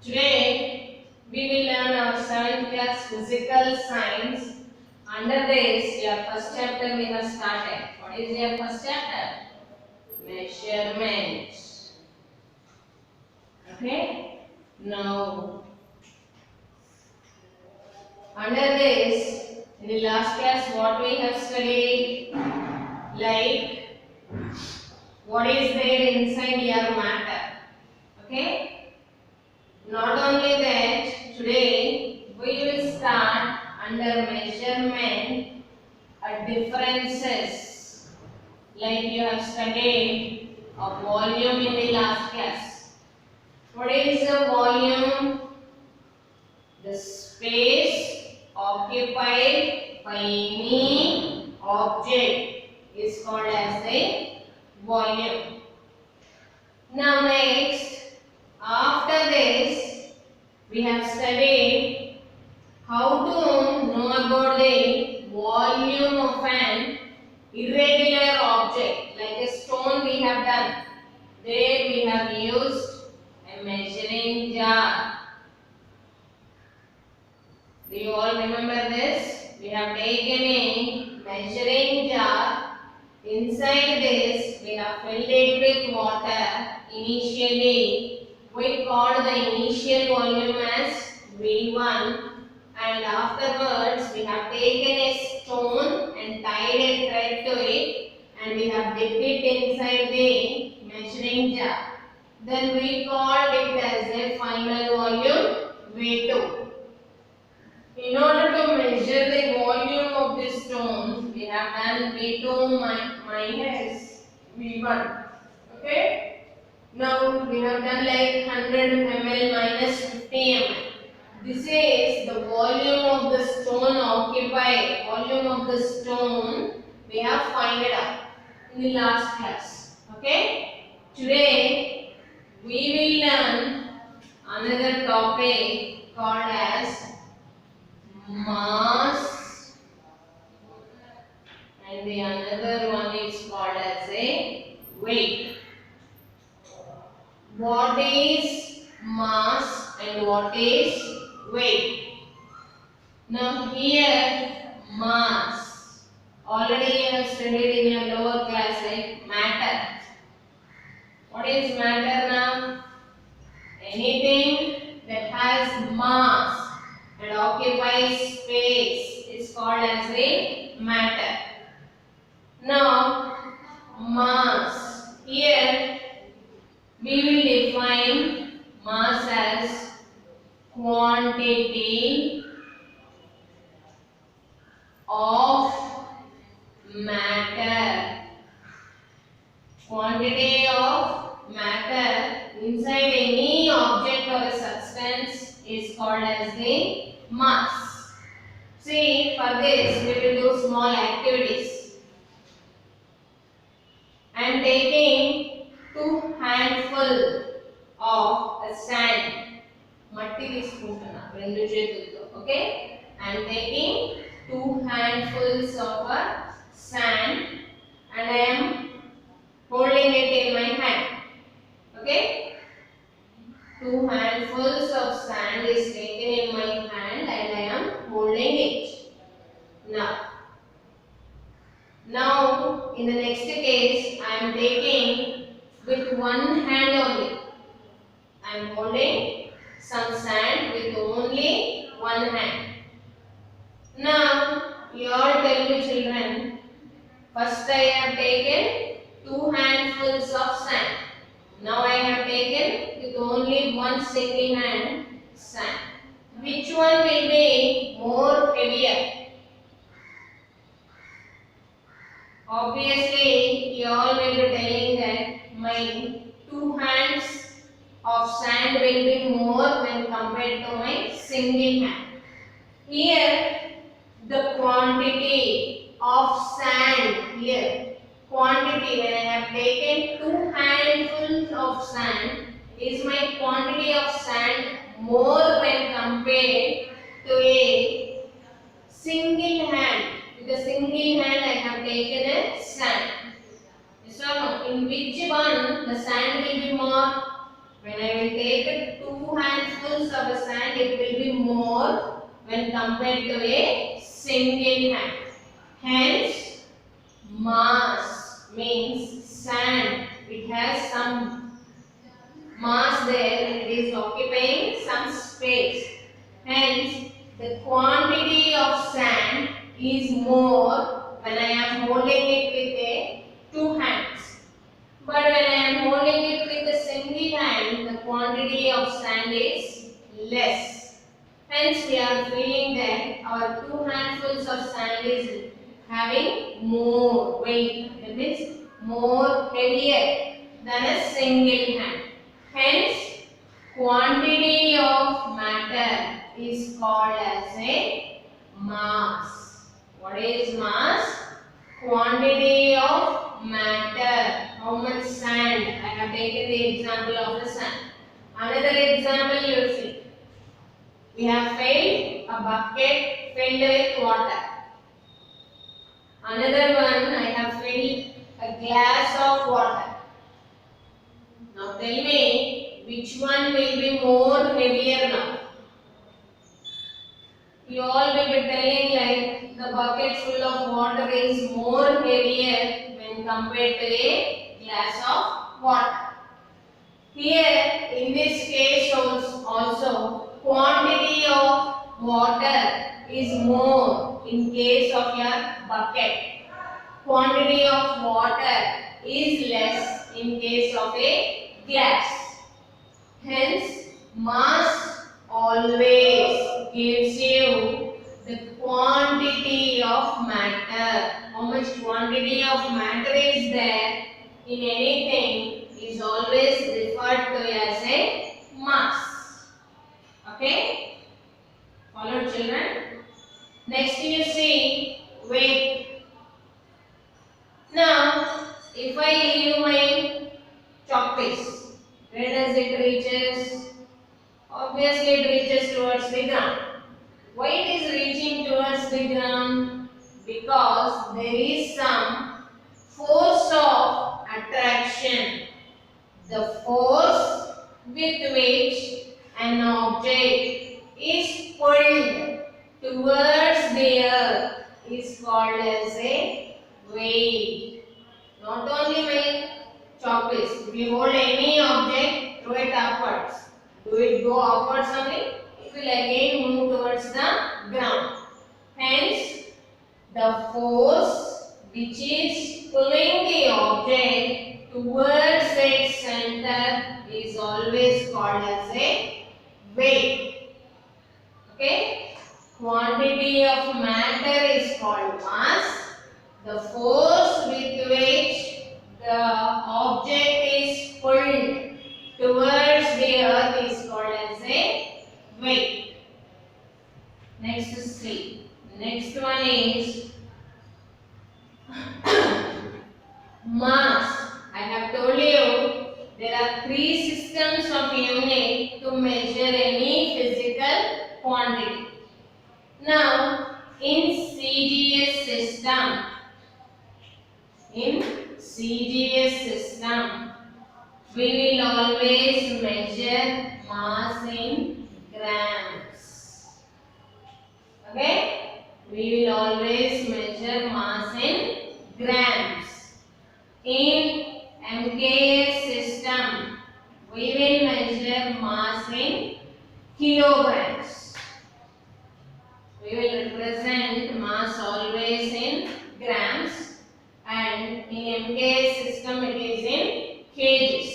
Today we will learn our 7th class physical science. Under this, your first chapter we have started. What is your first chapter? Measurements. Okay? Now, under this, in the last class, what we have studied, like what is there inside your matter. Okay? Not only that, today we will start under measurement differences. Like you have studied a volume in the last class. What is a volume? The space occupied by any object is called as the volume. Now next, after this, we have studied how to know about the volume of an irregular object like a stone we have done. There we have used a measuring jar. Do you all remember this? We have taken a measuring jar. Inside this we have filled it with water. Initially we called the initial volume as V1, and afterwards we have taken a stone and tied a thread to it, and we have dipped it inside the measuring jar. Then we called it as a final volume V2. In order to measure the volume of this stone, we have done V2 minus V1. Okay? Now we have done like 100 ml minus 50 ml. This is the volume of the stone occupied. Volume of the stone we have found out in the last class. Okay? Today we will learn another topic called as mass, and the another one is called as a weight. What is mass and what is weight? Now here mass, already you have studied in your lower class like matter. What is matter now? Anything that has mass and occupies space is called as a matter. Now mass, here we will define mass as quantity of matter. Quantity of matter inside any object or a substance is called as the mass. See, for this we will do small activities. I am taking 2 handful of a sand. Matti తీసుకుంటున్నా రెండు చేతులతో. Okay? I am taking 2 handfuls of a sand and I am holding it in my hand. Okay? 2 handfuls of sand is taken in my hand and I am holding it. Now in the next case I am taking with one hand only. I am holding some sand with only one hand. Now you all tell me children, first I have taken 2 handfuls of sand. Now I have taken with only one single hand sand. Which one will be more heavier? Obviously, you all will be telling that my 2 hands of sand will be more when compared to my single hand. Here, the quantity of sand here. Quantity, when I have taken 2 handfuls of sand, is my quantity of sand more when compared to a single hand. With a single hand I have taken a sand. Yes or no? In which one the sand will be more? When I will take 2 2 handfuls of a sand, it will be more when compared to a single hand. Hence, mass means sand. It has some mass there and it is occupying some space. Hence, the quantity of sand is more when I am holding it with a 2 hands. But when I am holding it with a single hand, the quantity of sand is less. Hence, we are feeling that our 2 handfuls of sand is having more weight. That means more heavier than a single hand. Hence, quantity of matter is called as a mass. What is mass? Quantity of matter. How much sand? I have taken the example of the sand. Another example you see. We have filled a bucket filled with water. Another one, I have filled a glass of water. Now tell me, which one will be more heavier now? You all will be telling like the bucket full of water is more heavier when compared to a glass of water. Here in this case also quantity of water is more in case of your bucket. Quantity of water is less in case of a glass. Hence, mass always gives you the quantity of matter. How much quantity of matter is there in anything is always referred to as a mass. Okay? Follow children? Next you see weight. Now, if I leave my chalk piece, where does it reaches? Obviously it reaches towards the ground. Why it is reaching towards the ground? Because there is some force of attraction. The force with which an object is pulled towards the earth is called as a weight. Not only my chalk piece. If you hold any object, throw it upwards. Do it go upwards only? It will again move towards the ground. Hence, the force which is pulling the object towards its center is always called as a weight. Okay? Quantity of matter is called mass. The force with which the object is pulled towards the earth is called as a weight. Next is C. Next one is mass. I have told you there are 3 systems of unit to measure any physical quantity. Now, in CGS system, we will always measure mass in grams. Okay? We will always measure mass in grams. In MKS system, we will measure mass in kilograms. We will represent mass always in grams, and in MKS system it is in kgs.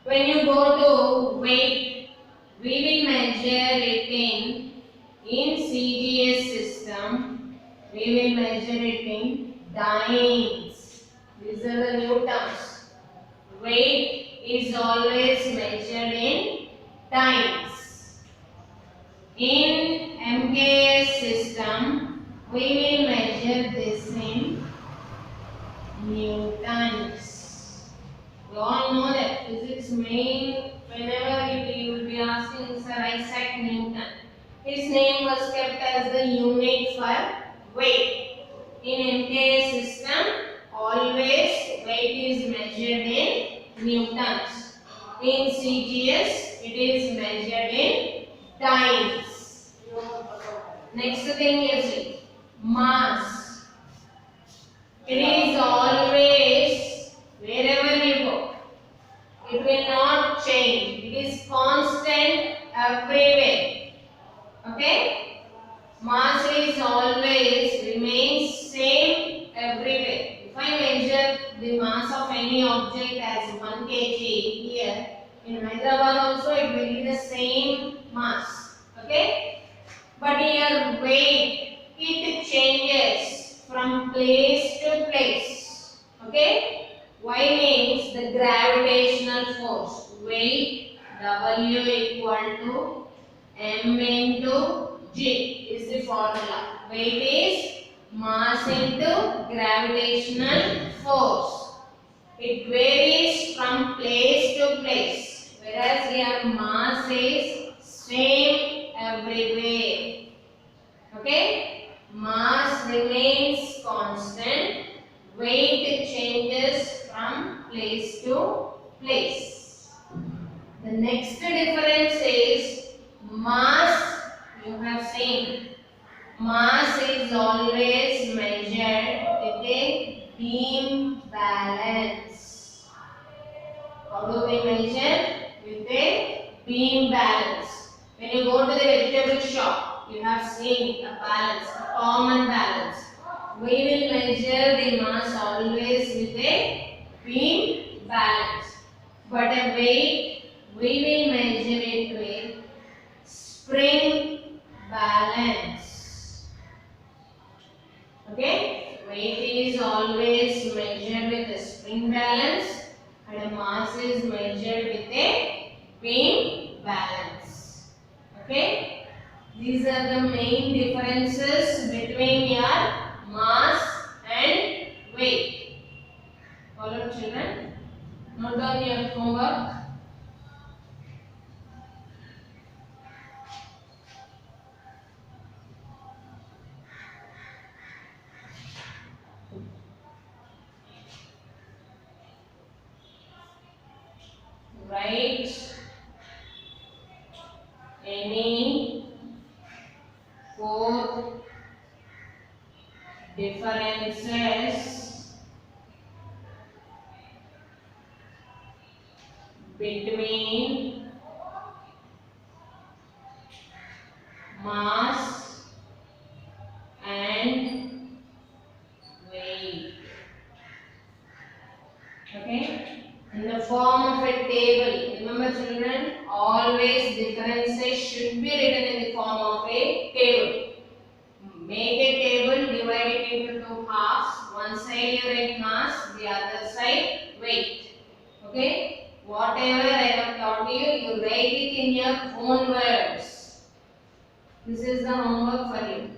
When you go to weight, we will measure it in CGS system, we will measure it in dynes. These are the new terms. Weight is always measured in dynes. In MKS system, we will measure this in newtons. We all know that physics main, whenever you will be asking Sir Isaac Newton, his name was kept as the unit for weight. In MKS system, always weight is measured in newtons. In CGS, It is measured in times. Next thing is mass. It is always wherever you go. It will not change. It is constant everywhere. Okay? Mass is always remains same everywhere. If I measure the mass of any object as 1 kg here, in Hyderabad also it will be the same mass. Okay? But here weight, it changes from place to place. Okay? Y means the gravitational force. Weight W equal to M into G is the formula. Weight is mass into gravitational force. It varies from place to place, whereas here mass is same everywhere. Okay? Mass remains constant. Weight changes from place to place. The next difference is mass. You have seen mass is always measured with a beam balance. How do we measure? With a beam balance. When you go to the vegetable shop, you have seen a balance, a common balance. We will measure the mass always with a beam balance. But a weight, we will measure it with spring balance. Okay? Weight is always measured with a spring balance and a mass is measured with a beam balance. Okay? These are the main differences between your mass and weight. Follow, children. Note down your homework. Write any 4 differences between mass and weight. Okay? In the form of a table. Remember, children, always differences should be written in the form of a table. Make a table, divide it into 2 halves. One side you write mass, the other side weight. Okay? Whatever I have taught you, you write it in your own words. This is the homework for you.